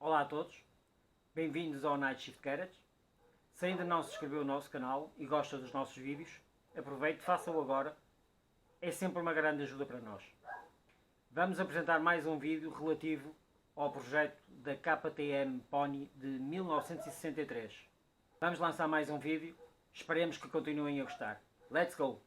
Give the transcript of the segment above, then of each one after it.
Olá a todos, bem-vindos ao Night Shift Garage. Se ainda não se inscreveu no nosso canal e gosta dos nossos vídeos, aproveite, faça-o agora, é sempre uma grande ajuda para nós. Vamos apresentar mais um vídeo relativo ao projeto da KTM Ponny de 1963. Vamos lançar mais um vídeo, esperemos que continuem a gostar. Let's go!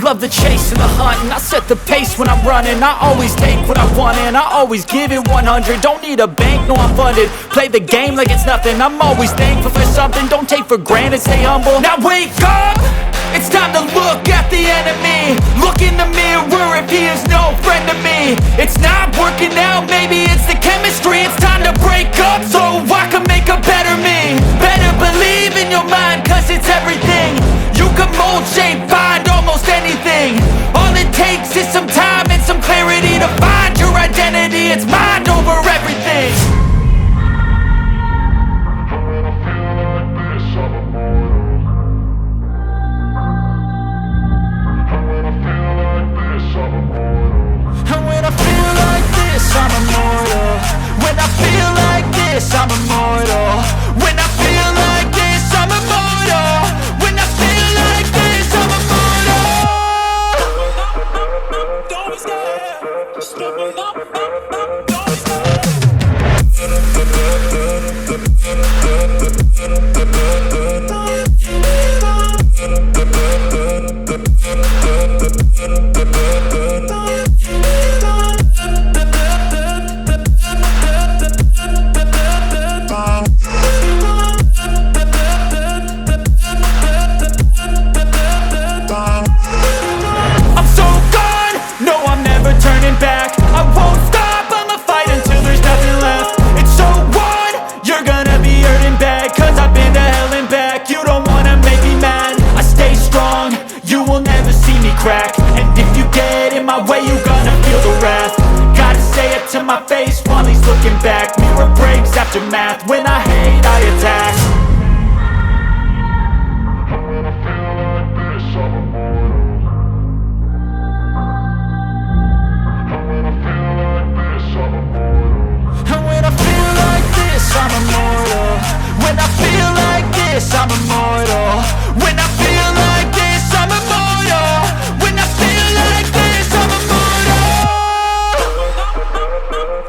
love the chase and the hunt, and I set the pace when I'm running. I always take what I want and I always give it 100. Don't need a bank, no I'm funded. Play the game like it's nothing. I'm always thankful for something. Don't take for granted, stay humble. Now wake up! It's time to look at the enemy. Look in the mirror if he is no friend to me. It's not working out, maybe it's the chemistry. It's time to break up so I can make a better me. Better believe in your mind, cause it's everything. You can mold, shape, find almost anything. All it takes is some time and some clarity to find your identity. It's mind over everything. I'm immortal. When I feel like this, I'm immortal. When I feel like this, I'm immortal. When I feel like this, I'm immortal. Don't be scared. Just double up. Don't be scared. To my face while he's looking back. Mirror breaks after math. When I hate, I attack. When I feel like this, I'm immortal. When I feel like this, I'm immortal. When I feel like this, I'm immortal. When I feel like this, I'm immortal. When I feel like this, I'm immortal. When I feel like this, I'm immortal.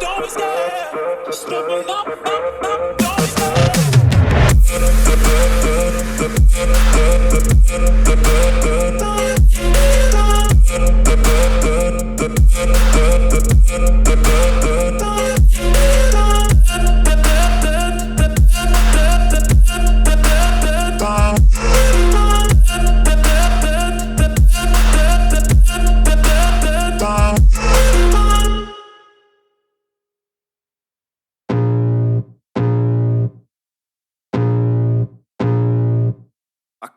Don't be scared. Just double up. Don't be scared.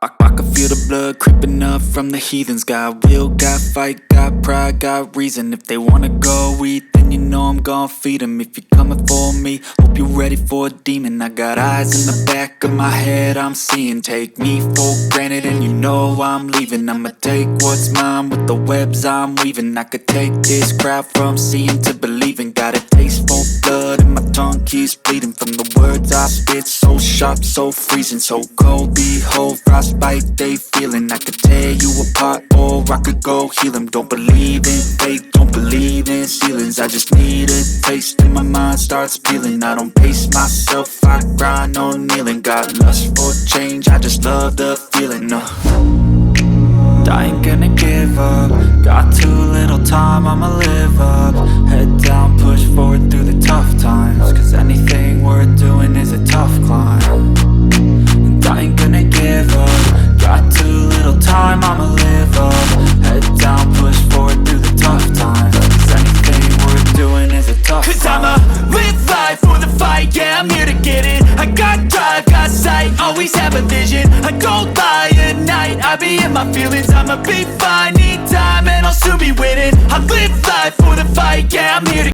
I can feel the blood creeping up from the heathens. Got will, got fight, got pride, got reason. If they wanna go eat, then you know I'm gon' feed them. If you're coming for me, hope you're ready for a demon. I got eyes in the back of my head, I'm seeing. Take me for granted and you know I'm leaving. I'ma take what's mine with the webs I'm weaving. I could take this crowd from seeing to believing. Got a taste for blood and my tongue keeps bleeding. From the words I spit, so sharp, so freezing. So cold, behold, frostbite they feeling. I could tear you apart or I could go heal them. Don't believe in fate, don't believe in ceilings. I just need a taste and my mind starts peeling. I don't pace myself, I grind on kneeling. Got lust for change, I just love the feeling. I ain't gonna give up. Got too little time, I'ma live up. Head down, push forward through the tough times. Cause anything worth doing is a tough climb. And I ain't gonna give up. Got too little time, I'ma live up. Head down, push forward through the tough times. Cause anything worth doing is a tough climb. Cause I'ma live life for the fight, yeah I'm here to get it. I got drive, got sight, always have a vision. I don't lie at night, I be in my feelings. I'ma be fine, need time and I'll soon be winning. I live life for the fight, yeah I'm here to